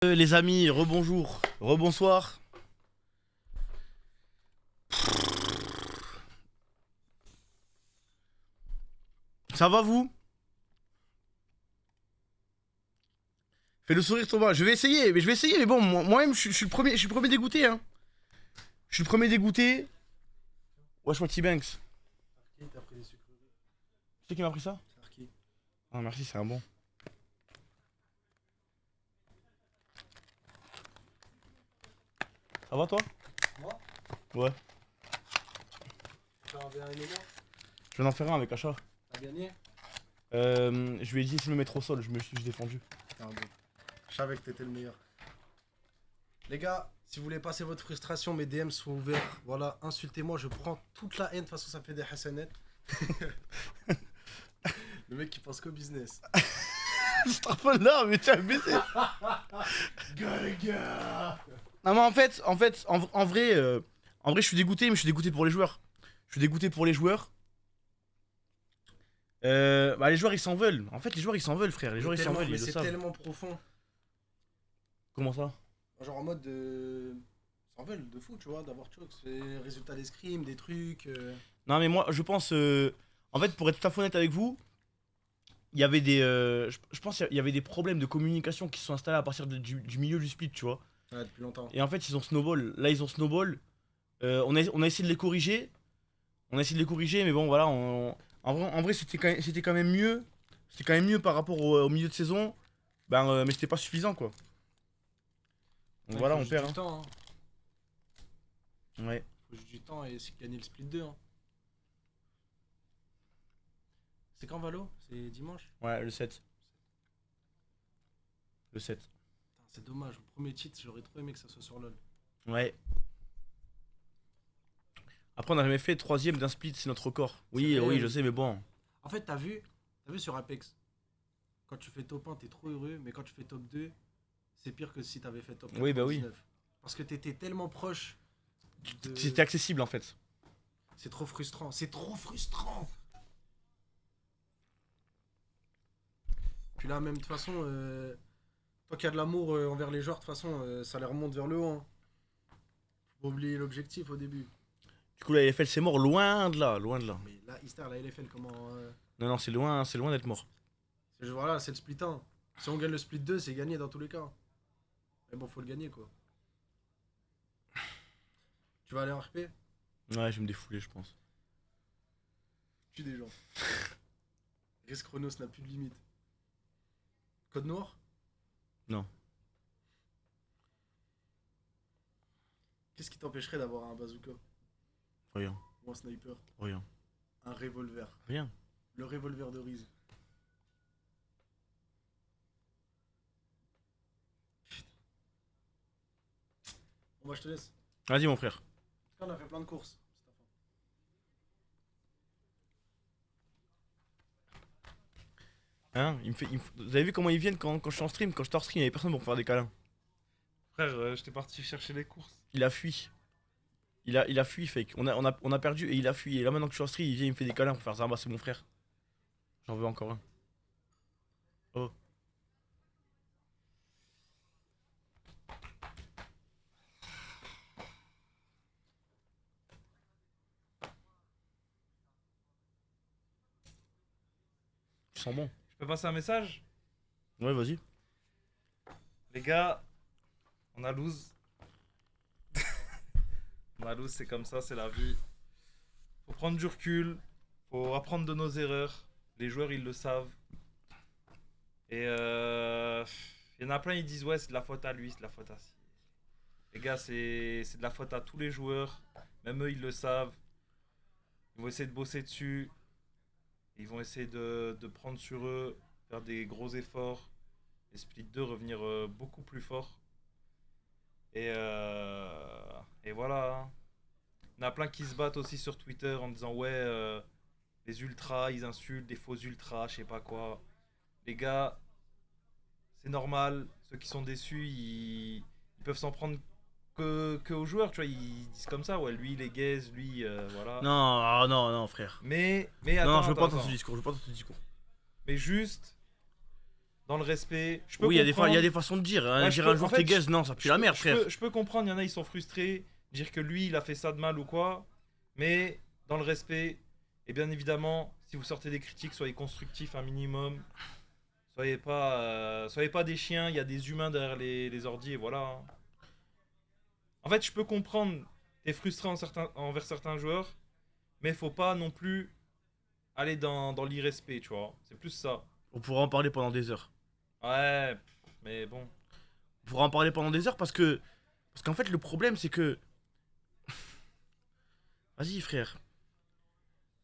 Les amis, rebonjour, rebonsoir. Ça va vous? Fais le sourire Thomas, je vais essayer, mais bon, moi-même je suis le premier dégoûté hein. Je suis le premier dégoûté. Wesh moi T-Banks. T'as pris des sucreries. C'est qui m'a pris ça? C'est Arki. Ah merci, c'est un bon. Ça va toi? Moi? Ouais. T'as un V1 et moi? Je viens d'en faire un avec Achat. T'as gagné? Je lui ai dit de me mettre au sol, je me suis défendu. Putain, bon. Je savais que t'étais le meilleur. Les gars, si vous voulez passer votre frustration, mes DM sont ouverts. Voilà, insultez-moi, je prends toute la haine. De toute façon, ça fait des hassanettes. Le mec qui pense qu'au business. Starfall là, mais t'es un baiser. Gars. Non mais en vrai, je suis dégoûté, mais je suis dégoûté pour les joueurs. Je suis dégoûté pour les joueurs. Bah les joueurs ils s'en veulent. En fait les joueurs ils s'en veulent frère. Les joueurs ils s'en veulent, ils Mais le c'est savent. tellement profond. Comment ça? Genre en mode de. S'en veulent de fou, tu vois, d'avoir tu vois, c'est résultat d'escrime, des trucs. Non mais moi je pense, en fait pour être tout à fait honnête avec vous, il y avait des, je pense qu'il y avait des problèmes de communication qui se sont installés à partir du milieu du split, tu vois. Ouais, depuis longtemps. Et en fait ils ont snowball. Là ils ont snowball. On a essayé de les corriger. Mais bon voilà, en vrai c'était quand même mieux. C'était quand même mieux par rapport au milieu de saison. Mais c'était pas suffisant quoi. Donc Ouais, voilà, faut on juste perd. du Hein. temps, hein. Ouais. Faut juste du temps et c'est gagner le split 2. Hein. C'est quand Valo? C'est dimanche? Ouais, le 7. Le 7. Putain, c'est dommage, au premier titre, j'aurais trop aimé que ça soit sur LoL. Ouais. Après, on n'a jamais fait troisième d'un split, c'est notre record. Oui, C'est vrai, oui, je sais, mais bon. En fait, t'as vu sur Apex, quand tu fais top 1, t'es trop heureux, mais quand tu fais top 2, c'est pire que si t'avais fait top 4 Oui, bah oui. 19. Parce que t'étais tellement proche de... C'était accessible en fait. C'est trop frustrant, c'est trop frustrant. Puis là, même de toute façon, toi qui as de l'amour envers les joueurs, de toute façon, ça les remonte vers le haut. Hein. Faut pas oublier l'objectif au début. Du coup, la LFL, c'est mort, loin de là, loin de là. Mais là, Easter, la LFL, comment... Non, non, c'est loin d'être mort. Voilà, c'est le split 1. Si on gagne le split 2, c'est gagné dans tous les cas. Mais bon, faut le gagner, quoi. Tu vas aller en RP? Ouais, je vais me défouler, je pense. Tue des gens. Risk Chronos n'a plus de limite. Code noir? Non. Qu'est-ce qui t'empêcherait d'avoir un bazooka? Rien, Ou un sniper? rien, Un revolver? rien. Le revolver de Riz. Bon, bah, je te laisse. Vas-y, mon frère. En tout cas, on a fait plein de courses. Hein, vous avez vu comment ils viennent quand je suis en stream? Quand j'étais en stream, il y avait personne pour me faire des câlins. Frère, j'étais parti chercher les courses. Il a fui. Il a fui, fake. On a perdu et il a fui. Et là, maintenant que je suis en stream, il vient, il me fait des câlins pour faire ça. Bah, c'est mon frère. J'en veux encore un. Oh. Tu sens bon? Je peux passer un message? Ouais, vas-y. Les gars, on a lose. On a lose, c'est comme ça, c'est la vie. Faut prendre du recul, faut apprendre de nos erreurs. Les joueurs, ils le savent. Et il y en a plein, ils disent ouais, c'est de la faute à lui, c'est de la faute à ci. Les gars, c'est de la faute à tous les joueurs. Même eux, ils le savent. Ils vont essayer de bosser dessus. Ils vont essayer de prendre sur eux, faire des gros efforts. Et Split 2 revenir beaucoup plus fort. Et voilà. Hein. Il y en a plein qui se battent aussi sur Twitter en disant ouais, les ultras, ils insultent, des faux ultras, je sais pas quoi. Les gars, c'est normal. Ceux qui sont déçus, ils peuvent s'en prendre que aux joueurs, tu vois. Ils disent comme ça, ouais, lui il est gaze, lui, voilà. Non, ah, non, non, frère. Mais Non, attends, non, je veux pas attends, entendre ce attends. discours. Je veux pas entendre ce discours. Mais juste, dans le respect. Je peux Oui, il y a comprendre. des façons de dire. Hein. Ouais, Dire je un peux- en joueur fait, t'es gaze, non, ça pue la merde, frère. je peux comprendre, il y en a, ils sont frustrés, dire que lui, il a fait ça de mal ou quoi. Mais dans le respect, et bien évidemment, si vous sortez des critiques, soyez constructifs un minimum. Soyez pas des chiens, il y a des humains derrière les ordi et voilà. Hein. En fait, je peux comprendre, t'es frustré envers certains joueurs, mais faut pas non plus aller dans l'irrespect, tu vois. C'est plus ça. On pourra en parler pendant des heures. Ouais, mais bon. On pourra en parler pendant des heures parce que. Parce qu'en fait, le problème, c'est que. Vas-y, frère.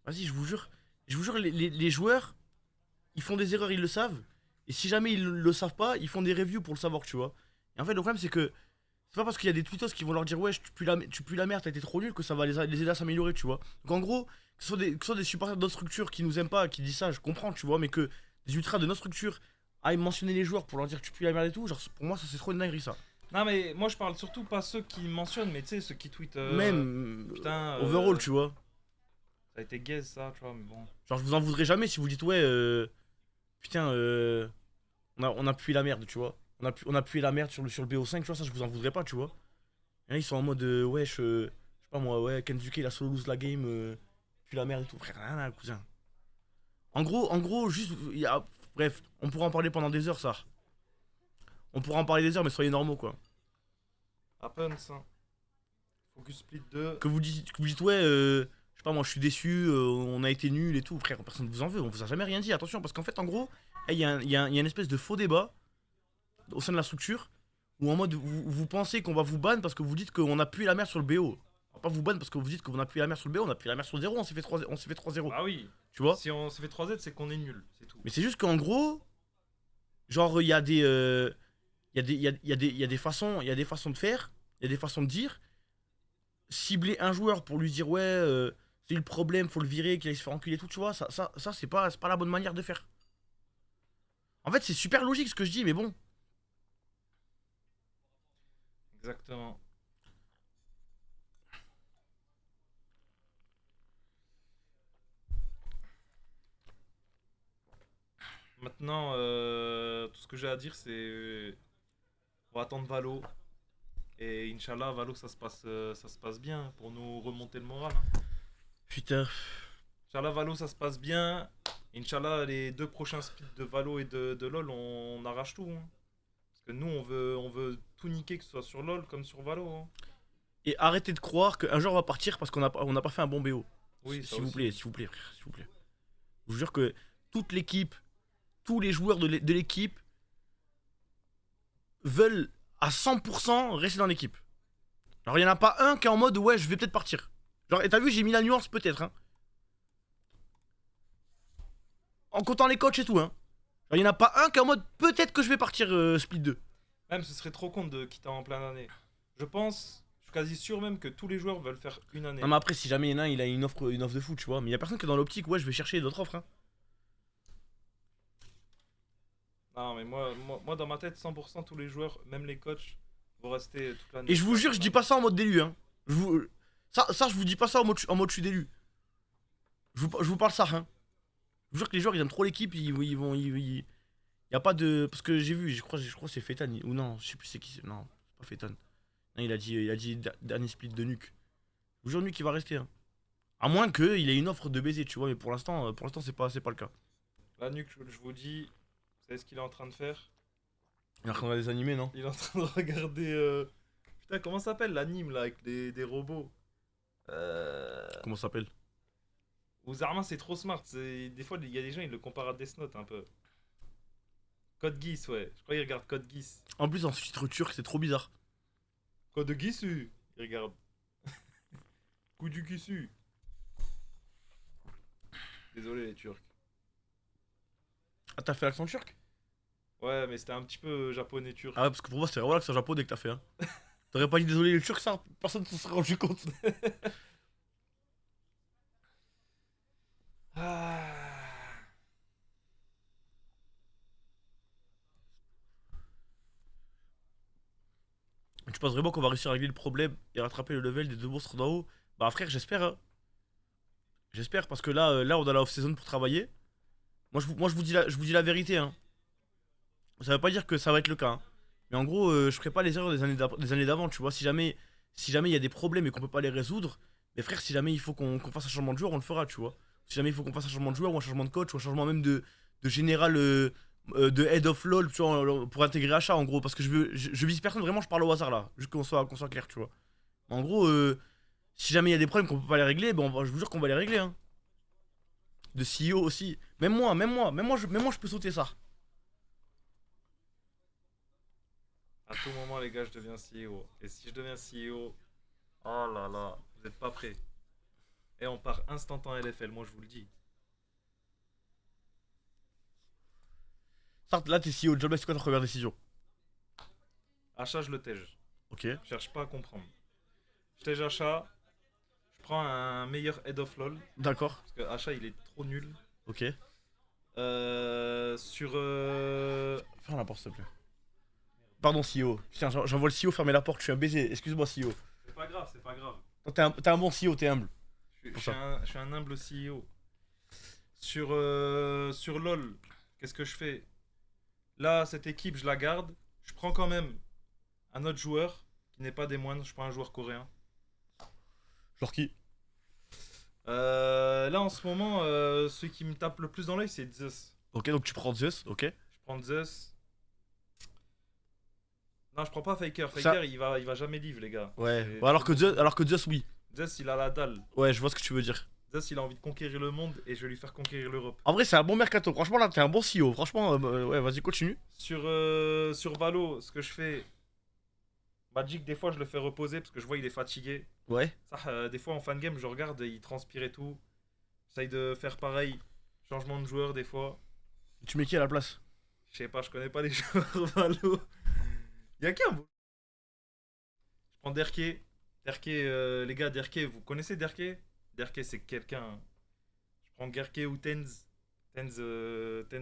Vas-y, je vous jure. Je vous jure, les joueurs, ils font des erreurs, ils le savent. Et si jamais ils le savent pas, ils font des reviews pour le savoir, tu vois. Et en fait, le problème, c'est que. C'est pas parce qu'il y a des tweetos qui vont leur dire ouais, tu pues la merde, t'as été trop nul que ça va les aider à s'améliorer, tu vois. Donc en gros, que ce soit des supporters d'autres structures qui nous aiment pas, qui disent ça, je comprends, tu vois, mais que des ultras de notre structure aillent mentionner les joueurs pour leur dire que tu pues la merde et tout, genre pour moi, ça c'est trop une dinguerie ça. Non, mais moi je parle surtout pas ceux qui mentionnent, mais tu sais, ceux qui tweetent. Même Putain. overall, tu vois. Ça a été gaze ça, tu vois, mais bon. Genre, je vous en voudrais jamais si vous dites ouais, putain, on a pué la merde, tu vois. On a pué la merde sur le BO5, tu vois, ça je vous en voudrais pas, tu vois. Et là, ils sont en mode ouais, je sais pas moi, ouais, Kenzuke il a solo lose la game, puis la merde et tout. Frère, rien à cousin. En gros, juste, bref, on pourra en parler pendant des heures, ça. On pourra en parler des heures, mais soyez normaux, quoi. Happens, hein. Focus Split 2. Que vous dites ouais, je sais pas moi, je suis déçu, on a été nul et tout. Frère, personne ne vous en veut, on vous a jamais rien dit, attention, parce qu'en fait, en gros, il y a une espèce de faux débat au sein de la structure où en mode vous pensez qu'on va vous ban parce que vous dites qu'on a pu la merde sur le BO. On va pas vous ban parce que vous dites qu'on a pu la merde sur le BO, on a pu la merde sur le 0, on s'est fait 3-0. Ah oui. Tu vois. Si on s'est fait 3Z, c'est qu'on est nul, c'est tout. Mais c'est juste qu'en gros, genre il y a des il y a des façons de faire, il y a des façons de dire. Cibler un joueur pour lui dire ouais, c'est le problème, faut le virer, qu'il aille se faire enculer et tout, tu vois, ça c'est pas la bonne manière de faire. En fait, c'est super logique ce que je dis, mais bon. Exactement. Maintenant, tout ce que j'ai à dire, c'est. On va attendre Valo. Et Inch'Allah, Valo, ça se passe bien pour nous remonter le moral. Hein. Putain. Inch'Allah, Valo, ça se passe bien. Inch'Allah, les 2 prochains splits de Valo et de LoL, on arrache tout. Hein. Parce que nous, on veut tout niquer, que ce soit sur LoL comme sur Valo. Hein. Et arrêtez de croire qu'un joueur va partir parce on n'a pas fait un bon BO. Oui, ça s'il vous aussi. plaît, s'il vous plaît, frère, s'il vous plaît. Je vous jure que toute l'équipe, tous les joueurs de l'équipe veulent à 100% rester dans l'équipe. Alors il y en a pas un qui est en mode ouais, je vais peut-être partir. Genre, et t'as vu, j'ai mis la nuance peut-être, hein. En comptant les coachs et tout, hein. Genre, il y en a pas un qui est en mode peut-être que je vais partir split 2. Même, ce serait trop con de quitter en pleine année. Je suis quasi sûr même que tous les joueurs veulent faire une année. Non, mais après, si jamais il y en a un, il a une offre de fou, tu vois. Mais il y a personne qui est dans l'optique, ouais, je vais chercher d'autres offres, hein. Non, mais moi, dans ma tête, 100% tous les joueurs, même les coachs, vont rester toute l'année. Et je vous jure, je dis pas ça en mode d'élu, hein. Ça, je vous dis pas ça en mode je suis d'élu. Je vous parle ça, hein. Je vous jure que les joueurs, ils aiment trop l'équipe, il y a pas de. Parce que j'ai vu, je crois que c'est Fetan, ou non, je sais plus c'est qui. Non, c'est pas Fetan. Non, il a dit dernier split de Nuke. Je vous jure, Nuke, il va rester, hein. À moins qu'il ait une offre de baiser, tu vois, mais pour l'instant, c'est pas le cas. La nuque, je vous dis, vous savez ce qu'il est en train de faire? Il est en train de regarder des animés, non? Il est en train de regarder. Putain, comment ça s'appelle l'anime là avec des robots? Comment ça s'appelle? Uzarma, c'est trop smart. Des fois, il y a des gens, ils le comparent à Death Note un peu. Code Geass, ouais. Je crois qu'il regarde Code Geass. En plus, en sous-titre turc, c'est trop bizarre. Code Geass, il regarde. Coup du Gissu. Désolé, les Turcs. Ah, t'as fait l'accent turc? Ouais, mais c'était un petit peu japonais-turc. Ah ouais, parce que pour moi, c'était vraiment l'accent japonais que t'as fait, hein. T'aurais pas dit désolé le turc, ça, personne ne se serait rendu compte. Ah. Tu penses vraiment qu'on va réussir à régler le problème et rattraper le level des deux monstres d'en haut? Bah frère, j'espère, hein. J'espère, parce que là, on a la off-season pour travailler. Moi, je vous dis la vérité, hein. Ça veut pas dire que ça va être le cas, hein. Mais en gros, je ferai pas les erreurs des années d'avant, tu vois. Si jamais il y a des problèmes et qu'on peut pas les résoudre, mais frère, si jamais il faut qu'on fasse un changement de joueur, on le fera, tu vois. Si jamais il faut qu'on fasse un changement de joueur ou un changement de coach ou un changement même de général, de head of LoL, tu vois, pour intégrer Achat, en gros. Parce que je vise personne, vraiment, je parle au hasard là. Juste qu'on soit clair, tu vois. En gros, si jamais il y a des problèmes qu'on peut pas les régler, ben je vous jure qu'on va les régler, hein. De CEO aussi. Même moi, je peux sauter ça. À tout moment, les gars, je deviens CEO. Et si je deviens CEO, oh là là, vous êtes pas prêts. Et on part instant en LFL, moi je vous le dis. Certes, là, t'es CEO de Job, c'est quoi ta première décision? Achat, je le tège. Ok, Je cherche pas à comprendre. Je tège achat, je prends un meilleur head of LoL. d'accord, Parce que achat, il est trop nul. ok. Sur. Ferme la porte, s'il te plaît. Pardon, CEO. Putain, j'envoie le CEO fermer la porte, je suis un baiser. Excuse-moi, CEO. C'est pas grave, c'est pas grave. Non, t'es un bon CEO, t'es humble. Pour ça. Je suis un humble CEO. Sur LoL, qu'est-ce que je fais? Là, cette équipe, je la garde. Je prends quand même un autre joueur qui n'est pas des moindres. Je prends un joueur coréen. Genre qui? Là, en ce moment, celui qui me tape le plus dans l'œil, c'est Zeus. Ok, donc tu prends Zeus, ok. Je prends Zeus. Non, je prends pas Faker. Ça- Faker, il va jamais live, les gars. Ouais. C'est Bon, trop bon. Alors que Zeus, oui. Zeus, il a la dalle. Ouais, je vois ce que tu veux dire. Zeus, il a envie de conquérir le monde et je vais lui faire conquérir l'Europe. En vrai, c'est un bon mercato. Franchement, là, t'es un bon CEO. Franchement, ouais, vas-y, continue. Sur Valo, ce que je fais, Magic, des fois, je le fais reposer parce que je vois il est fatigué. Ouais. Ça, des fois, en fan game, je regarde, il transpire et tout. J'essaye de faire pareil. Changement de joueur, des fois. Tu mets qui à la place? Je sais pas, je connais pas les joueurs Valo. Y'a qui un beau? Je prends Derke. Derke, les gars, Derke, vous connaissez Derke? Derke, c'est quelqu'un. Je prends Gerke ou Tenz. Tenz,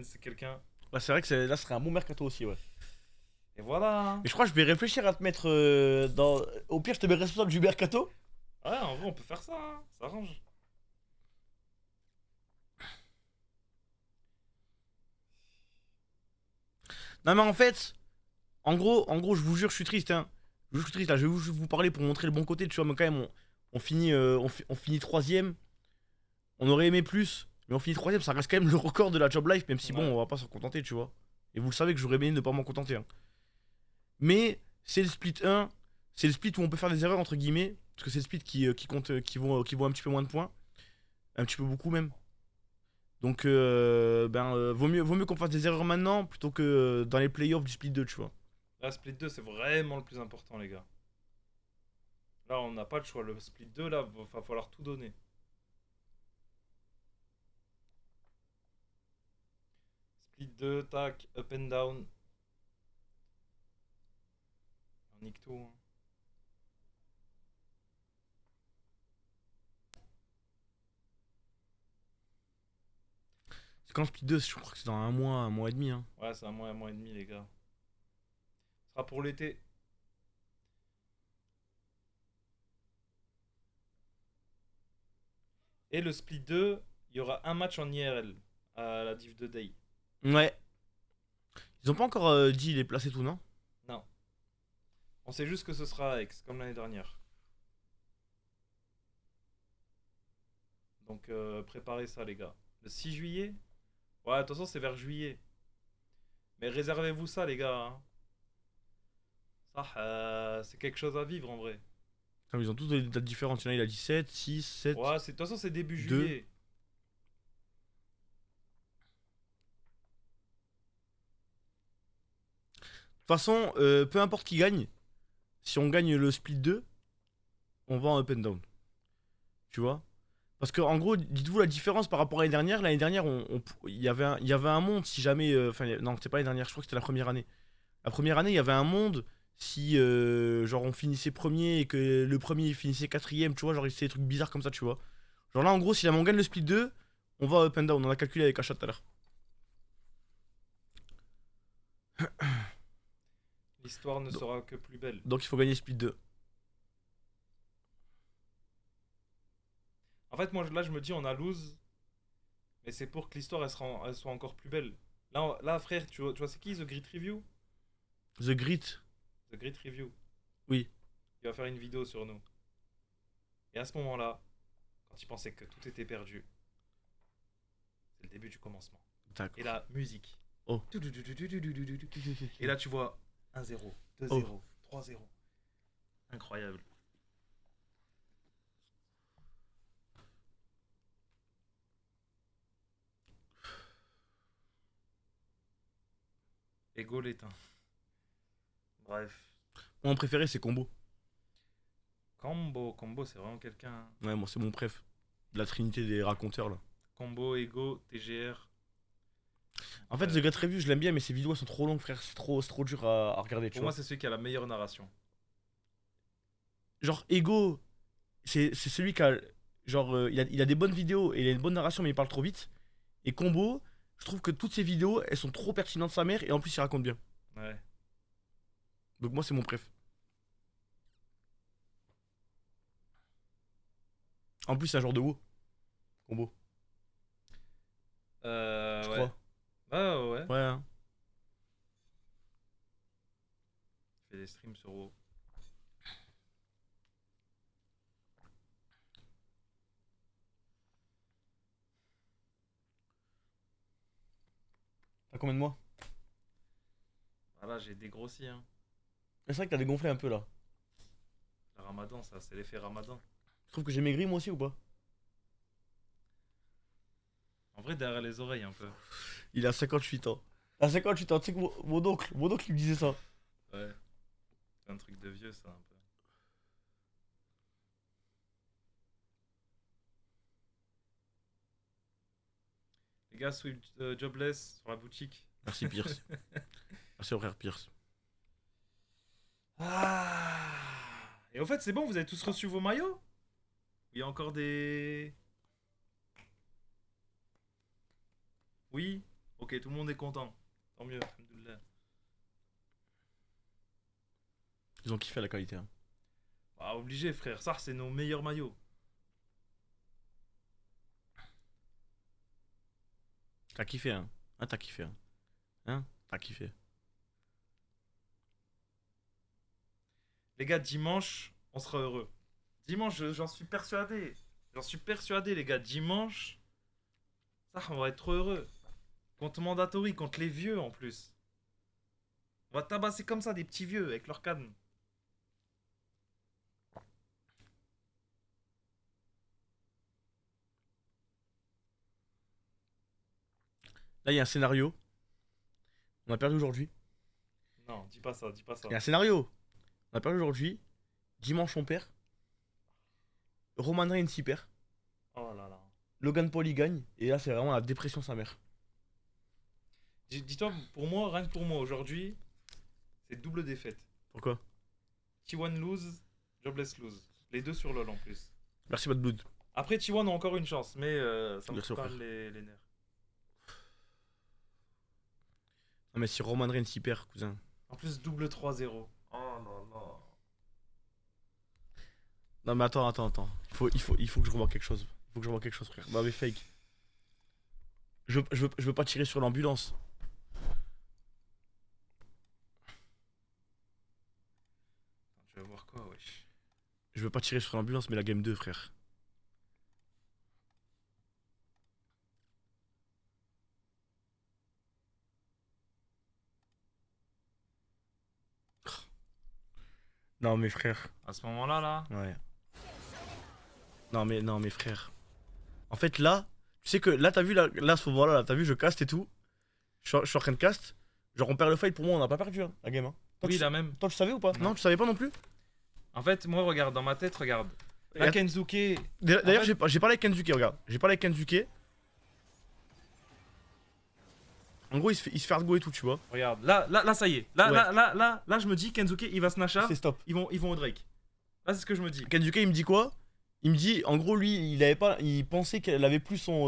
c'est quelqu'un. Ouais, c'est vrai que là, ce serait un bon mercato aussi, ouais. Et voilà. Mais je crois que je vais réfléchir à te mettre dans. Au pire, je te mets responsable du mercato. Ouais, en vrai, on peut faire ça, hein. Ça arrange. Non, mais en fait, en gros, je vous jure, je suis triste, hein. Je suis triste, là. Je vais vous parler pour montrer le bon côté, tu vois. Mais quand même, on finit, on finit troisième. On aurait aimé plus, mais on finit troisième. Ça reste quand même le record de la job life, même si bon, Ouais. on va pas s'en contenter, tu vois. Et vous le savez que j'aurais aimé ne pas m'en contenter, hein. Mais c'est le split 1. C'est le split où on peut faire des erreurs, entre guillemets. Parce que c'est le split qui compte, qui vaut un petit peu moins de points. Un petit peu beaucoup même. Donc, vaut mieux qu'on fasse des erreurs maintenant plutôt que dans les playoffs du split 2, tu vois. Là, Split 2, c'est vraiment le plus important, les gars. Là, on n'a pas le choix. Le Split 2, là, va falloir tout donner. Split 2, tac, up and down. On nique tout, hein. C'est quand le split 2, je crois que c'est dans un mois et demi, hein. Ouais, c'est un mois et demi, les gars. Ce sera pour l'été. Et le Split 2, il y aura un match en IRL à la Div 2 Day. Ouais. Ils ont pas encore dit les places et tout, non? Non. On sait juste que ce sera à Aix, comme l'année dernière. Donc préparez ça, les gars. Le 6 juillet? Ouais, attention, c'est vers juillet. Mais réservez-vous ça, les gars, hein. Ça, c'est quelque chose à vivre en vrai. Putain, mais ils ont tous des dates différentes. Il y en a, il a dit 7, 6, 7. Ouais, de toute façon, c'est début Deux. juillet. De toute façon, peu importe qui gagne, si on gagne le split 2, on va en up and down. Tu vois? Parce que en gros, dites-vous la différence par rapport à l'année dernière. L'année dernière, il y avait un monde si jamais. Enfin, non, c'était pas l'année dernière, je crois que c'était la première année. La première année, il y avait un monde si genre on finissait premier et que le premier finissait quatrième, tu vois, genre c'est des trucs bizarres comme ça, tu vois. Genre là, en gros, si jamais on gagne le split 2, on va up and down. On a calculé avec Achat tout à l'heure. L'histoire ne Donc- sera que plus belle. Donc il faut gagner split 2. En fait, moi, là, je me dis, on a lose. Mais c'est pour que l'histoire, elle soit encore plus belle. Là, frère, tu vois c'est qui The Grit Review? The Grit. The Grit Review. Oui. Il va faire une vidéo sur nous. Et à ce moment-là, quand il pensait que tout était perdu, c'est le début du commencement. D'accord. Et la musique. Oh. Et là, tu vois 1-0, 2-0, 3-0. Incroyable. Ego l'éteint. Bref. Mon préféré, c'est Combo. Combo, c'est vraiment quelqu'un. Ouais, moi, c'est mon préf. La trinité des raconteurs, là. Combo, Ego, TGR. En fait, The Great Review, je l'aime bien, mais ses vidéos elles sont trop longues, frère. C'est trop dur à regarder, tu Pour moi, vois. c'est celui qui a la meilleure narration. Genre, Ego, c'est celui qui a. Genre, il a des bonnes vidéos et il a une bonne narration, mais il parle trop vite. Et Combo, je trouve que toutes ses vidéos, elles sont trop pertinentes sa mère, et en plus, il raconte bien. Ouais. Donc, moi, c'est mon préf. En plus, c'est un genre de WoW. Combo, je Ouais. crois. Ouais. Ouais, hein. Il fait des streams sur WoW. T'as combien de mois? Ah là, j'ai dégrossi, hein. C'est vrai que t'as dégonflé un peu là. Le ramadan, ça, c'est l'effet ramadan. Tu trouves que j'ai maigri moi aussi ou pas? En vrai, derrière les oreilles, un peu. Il a 58 ans. À 58 ans, tu sais que mon oncle il me disait ça. Ouais. C'est un truc de vieux, ça, un peu. Les gars, Swift Jobless sur la boutique. Merci Pierce. Merci au frère Pierce. Ah. Et au fait, c'est bon, vous avez tous reçu vos maillots? Il y a encore des... Oui? Ok, tout le monde est content. Tant mieux, alhamdoulilah. Ils ont kiffé la qualité. Hein. Ah, obligé, frère. Ça, c'est nos meilleurs maillots. T'as kiffé hein. Hein, t'as kiffé hein. Hein, t'as kiffé. Les gars, dimanche, on sera heureux. Dimanche, j'en suis persuadé. J'en suis persuadé, les gars. Dimanche, ça, on va être trop heureux. Contre Mandatory, contre les vieux en plus. On va tabasser comme ça des petits vieux avec leur canne. Là, il y a un scénario. On a perdu aujourd'hui. Non, dis pas ça, dis pas ça. Il y a un scénario. On a perdu aujourd'hui. Dimanche, on perd. Roman Reigns y perd. Oh là là. Logan Paul y gagne. Et là, c'est vraiment la dépression sa mère. Dis-toi, pour moi, rien que pour moi, aujourd'hui, c'est double défaite. Pourquoi? T1 lose, Jobless lose. Les deux sur LoL en plus. Merci Bad Blood. Après, T1 a encore une chance, mais ça me Bien sûr, fout pas frère. les nerfs. Non, mais si Roman Reigns y perd, cousin. En plus, double 3-0. Oh là là. Non, mais attends. Il faut que je revoie quelque chose. Il faut que je revoie quelque chose, frère. Bah, mais fake. Je veux pas tirer sur l'ambulance. Tu vas voir quoi, wesh. Je veux pas tirer sur l'ambulance, mais la game 2, frère. Non, mais frère. À ce moment-là, là. Ouais. Non, mais frère. En fait, là, tu sais que là, t'as vu, là, à ce moment-là, là, t'as vu, je caste et tout. Je suis en train de cast. Genre, on perd le fight, pour moi, on n'a pas perdu, hein, la game. Hein. Toi, Oui, tu, la même. toi, tu savais ou pas? Non. Non, tu savais pas non plus? En fait, moi, regarde, dans ma tête, regarde. Là, Regarde. Kensuke. D'ailleurs, En fait- j'ai parlé avec Kensuke, regarde. J'ai parlé avec Kensuke. En gros, il se fait hardgo et tout, tu vois. Regarde, là, ça y est. Là, Ouais. là, je me dis, Kensuke, il va snatcha. C'est stop. Ils vont au Drake. Là, c'est ce que je me dis. Kensuke, il me dit quoi? Il me dit, en gros, lui, il pensait qu'elle avait plus son.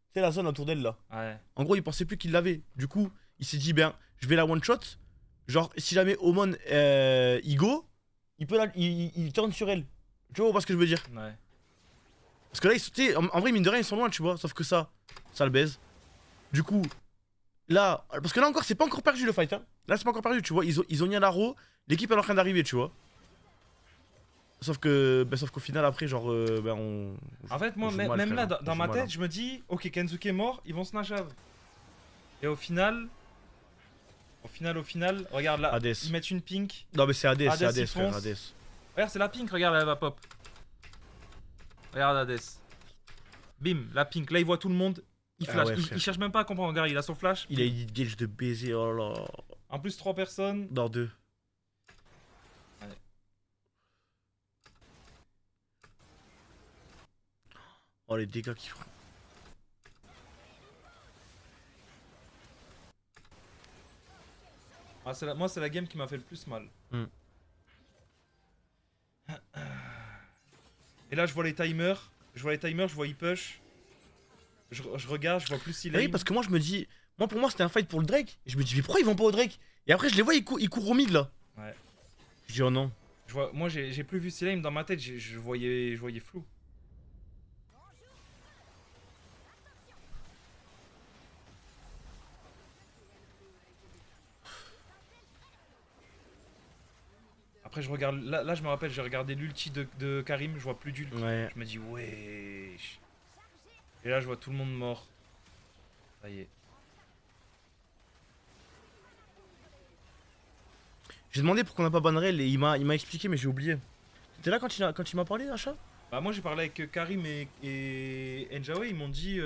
Tu sais, la zone autour d'elle là. Ouais. En gros, il pensait plus qu'il l'avait. Du coup, il s'est dit, ben, je vais la one shot. Genre, si jamais Omon il go, il tourne sur elle. Tu vois ce que je veux dire? Ouais. Parce que là, tu sais, en vrai, mine de rien, ils sont loin, tu vois. Sauf que ça le baise. Du coup, là, parce que là encore, c'est pas encore perdu le fight. Hein. Là, c'est pas encore perdu, tu vois. Ils ont mis à l'aro, l'équipe elle est en train d'arriver, tu vois. Sauf qu'au final, après, genre, En fait, moi, on joue mal, même frère, là, hein. On dans joue ma mal, tête, hein. je me dis, ok, Kensuke est mort, ils vont snashave. Et au final, regarde là, Hades. ils mettent une pink. Non, mais c'est Hades, Hades, c'est Hades, il frère, fonce. Hades. Regarde, c'est la pink, regarde, elle va pop. Regarde Hades. Bim, la pink. Là, il voit tout le monde. Il Ah flash. ouais, il frère. cherche même pas à comprendre. Regarde, il a son flash. Il a une gauge de baiser, oh là là. En plus, 3 personnes. Dans 2. Ouais. Oh, les dégâts qu'ils font. Ah, moi, c'est la game qui m'a fait le plus mal. Hmm. Et là, je vois les timers. Je vois ils push. Je regarde, je vois plus s'il Ah oui, aim. parce que moi, je me dis. Moi, pour moi, c'était un fight pour le Drake. Et je me dis, mais pourquoi ils vont pas au Drake? Et après, je les vois, ils courent au mid là. Ouais. Je dis, oh non. Moi, j'ai plus vu s'il aim dans ma tête. Je voyais flou. Après, je regarde. Là, je me rappelle, j'ai regardé l'ulti de Karim. Je vois plus d'ulti. Ouais. Je me dis, wesh. Et là, je vois tout le monde mort. Ça y est. J'ai demandé pourquoi on n'a pas ban rail et il m'a expliqué, mais j'ai oublié. T'étais là quand il m'a parlé, Achat? Bah, moi, j'ai parlé avec Karim et Njawe. Ils m'ont dit.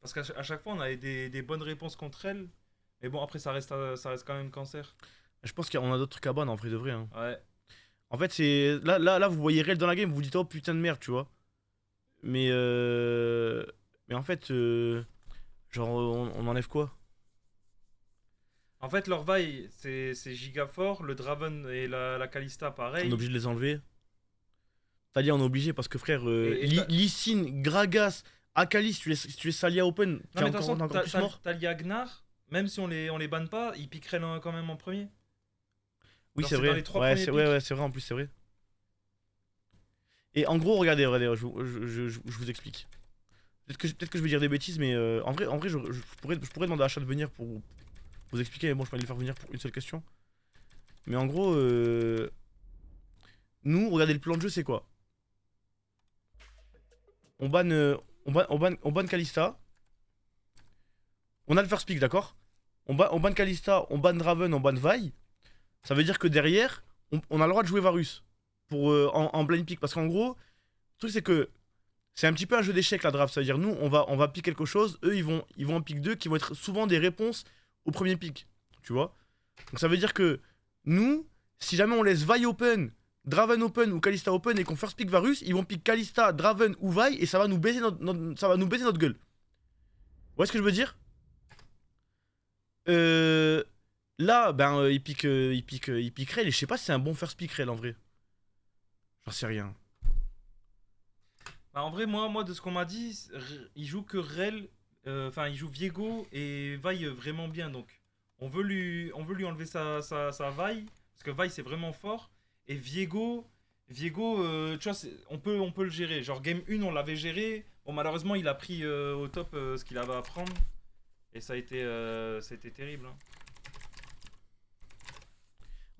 Parce qu'à chaque fois, on avait des bonnes réponses contre elle. Mais bon, après, ça reste quand même cancer. Je pense qu'on a d'autres trucs à ban en vrai de vrai. Hein. Ouais. En fait, c'est. Là, vous voyez Rel dans la game, vous vous dites, oh putain de merde, tu vois. Mais. Mais en fait. Genre, on enlève quoi? En fait, leur vaille, c'est giga fort. Le Draven et la Kalista, On pareil. est obligé de les enlever. Talia, on est obligé parce que frère, Et t'as- Lee Sin, Gragas, Akalis, tu les Salia Open, Non, t'es mais de toute encore, façon, t'es encore plus mort. Talia Gnar, même si on les banne pas, ils piqueraient quand même en premier. Oui, Genre, c'est c'est dans vrai. les 3 Ouais, premiers c'est ouais, pics. ouais, c'est vrai, en plus, c'est vrai. Et en gros, regardez, je vous explique. Peut-être que je vais dire des bêtises, mais en vrai je pourrais demander à Achat de venir pour vous expliquer, mais bon, je peux pas les faire venir pour une seule question. Mais en gros, nous, regardez, le plan de jeu, c'est quoi? On banne Kalista. On a le first pick, d'accord? On banne Kalista, on banne Draven, on banne Vi. Ça veut dire que derrière, on a le droit de jouer Varus pour, en blind pick. Parce qu'en gros, le truc c'est que c'est un petit peu un jeu d'échecs la draft. Ça veut dire nous, on va pick quelque chose, eux ils vont en pick 2 qui vont être souvent des réponses au premier pick. Tu vois? Donc ça veut dire que nous, si jamais on laisse Vi open, Draven open ou Kalista open et qu'on first pick Varus, ils vont pick Kalista, Draven ou Vi et ça va nous baiser ça va nous baiser notre gueule. Vous voyez ce que je veux dire? Là, ben, il pique Rel et je sais pas si c'est un bon first pick Rel en vrai. J'en sais rien. Bah, en vrai, moi, de ce qu'on m'a dit, il joue que Rel. Enfin, il joue Viego et Vi vraiment bien. Donc, on veut lui enlever sa Vi. Parce que Vi, c'est vraiment fort. Et Viego, tu vois, on peut le gérer. Genre, game 1, on l'avait géré. Bon, malheureusement, il a pris au top ce qu'il avait à prendre. Et ça a été terrible. Hein.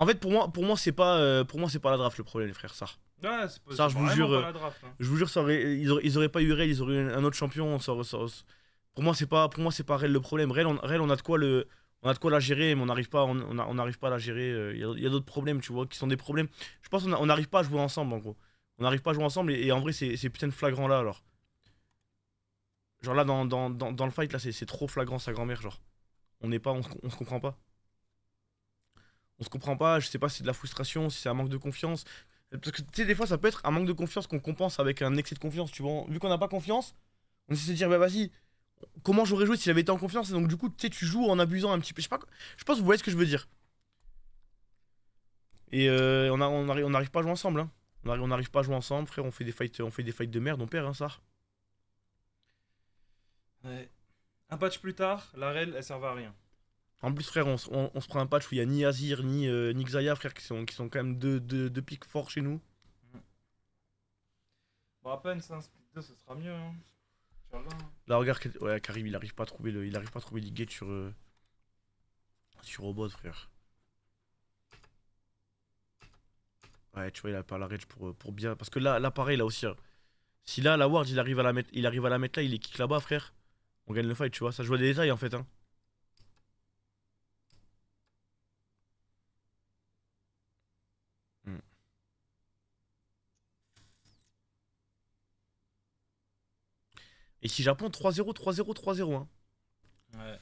En fait, pour moi c'est pas la draft le problème, les frères, ça. Ouais, Ça, c'est je vous vraiment jure, pas la draft. Hein. Je vous jure, ils auraient pas eu Rel, ils auraient eu un autre champion. Pour moi, c'est pas Rel le problème. Rel, on a de quoi la gérer, mais on n'arrive pas, on n'arrive pas à la gérer. Il y a d'autres problèmes, tu vois, qui sont des problèmes. Je pense qu'on n'arrive pas à jouer ensemble, en gros. On n'arrive pas à jouer ensemble, et en vrai, c'est putain de flagrant là, alors. Genre là, dans le fight, là, c'est trop flagrant, sa grand-mère, genre. On se comprend pas. On se comprend pas, je sais pas si c'est de la frustration, si c'est un manque de confiance. Parce que tu sais, des fois, ça peut être un manque de confiance qu'on compense avec un excès de confiance, tu vois. Vu qu'on n'a pas confiance, on essaie de se dire, bah vas-y, comment j'aurais joué s'il avait été en confiance? Et donc, du coup, tu sais, tu joues en abusant un petit peu. Je sais pas, je pense que vous voyez ce que je veux dire. Et on n'arrive pas à jouer ensemble, hein. On n'arrive pas à jouer ensemble, frère. On fait des fights de merde, on perd, hein, ça. Ouais. Un patch plus tard, la Rel, elle servait à rien. En plus, frère, on se prend un patch où il y a ni Azir, ni Xayah, frère, qui sont quand même deux pics forts chez nous. Bon, à peine, c'est un split 2, ce sera mieux. Hein. Inch'Allah. Là, regarde, ouais, Karim, il arrive pas à trouver l'e-gate sur. Sur robot, frère. Ouais, tu vois, il a pas la rage pour bien. Parce que là pareil, là aussi, hein. Si là, la ward, il arrive à la mettre là, il est kick là-bas, frère. On gagne le fight, tu vois. Ça joue à des détails en fait, hein. Hmm. Et si Japon 3-0, 3-0, 3-0, hein. Ouais.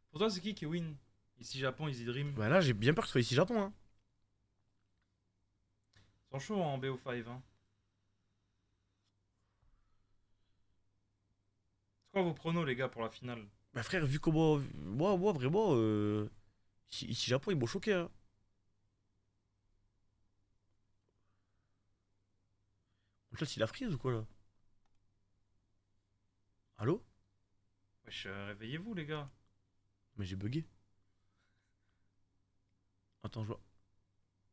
Pour toi, c'est qui win? Ici, Japon, Easy Dream. Bah là, j'ai bien peur que ce soit ici Japon, hein. Ils sont chauds en BO5. Hein. C'est quoi vos pronos, les gars, pour la finale? Bah frère, vu comment. Moi vraiment. Ici Japon, ils m'ont choqué, hein. Donc là, s'il a freeze ou quoi là? Allô? Wesh, réveillez-vous, les gars. Mais j'ai bugué. Attends, je vois.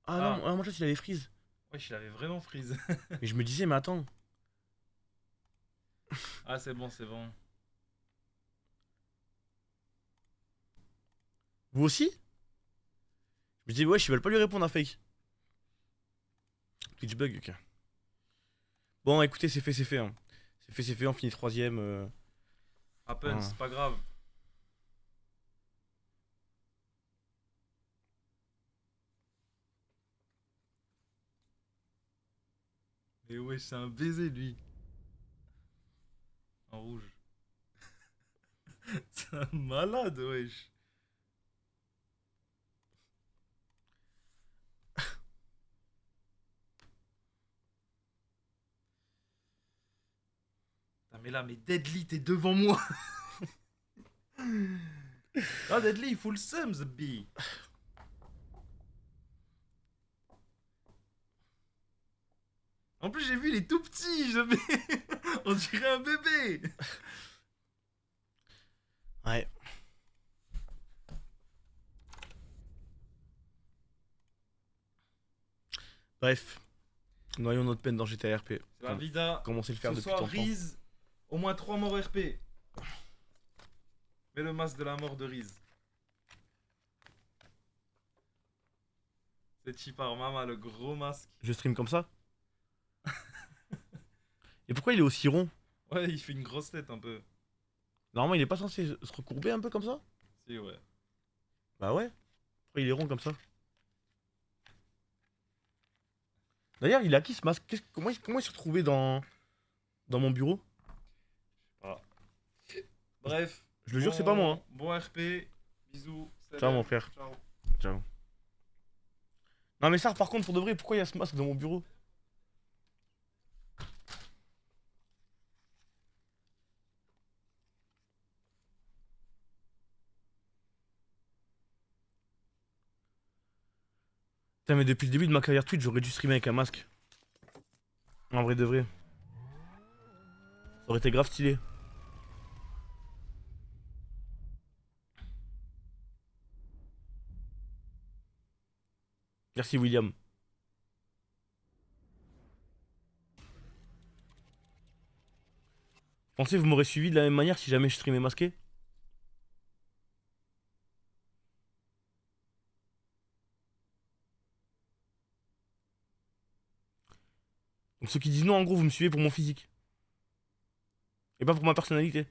Ah Ah. non, moi il avait freeze. Wesh, il avait vraiment freeze. Mais je me disais, mais attends. Ah, c'est bon, c'est bon. Vous aussi? Je me disais, wesh, ils veulent pas lui répondre à fake. Twitch bug, ok. Bon, écoutez, c'est fait, hein. C'est fait, on finit troisième. Happen, Ah. c'est pas grave. Mais wesh, c'est un baiser, lui. En rouge. C'est un malade, wesh. Ah, mais là, mais Deadly, t'es devant moi. Ah, Deadly, il fout le seum, the bee. En plus, j'ai vu, il est tout petit. On dirait un bébé. Ouais. Bref. Noyons notre peine dans GTA RP. C'est la vida. Commencez à le faire Ce depuis soir, tant de temps. Riz, au moins 3 morts RP. Mets le masque de la mort de Riz. C'est Chipar Mama, le gros masque. Je stream comme ça. Et pourquoi il est aussi rond? Ouais, il fait une grosse tête un peu. Normalement, il est pas censé se recourber un peu comme ça? Si, ouais. Bah ouais. Pourquoi il est rond comme ça? D'ailleurs, il a qui ce masque? Comment il s'est retrouvé dans mon bureau? Voilà. Bref. Je le jure, c'est pas moi, hein. Bon RP. Bisous. Ciao, salam. mon frère. Ciao. Ciao. Non, mais ça, par contre, pour de vrai, pourquoi il y a ce masque dans mon bureau? Putain, mais depuis le début de ma carrière Twitch, j'aurais dû streamer avec un masque. En vrai de vrai. Ça aurait été grave stylé. Merci, William. Pensez, vous m'aurez suivi de la même manière si jamais je streamais masqué? Donc ceux qui disent non, en gros, vous me suivez pour mon physique. Et pas pour ma personnalité.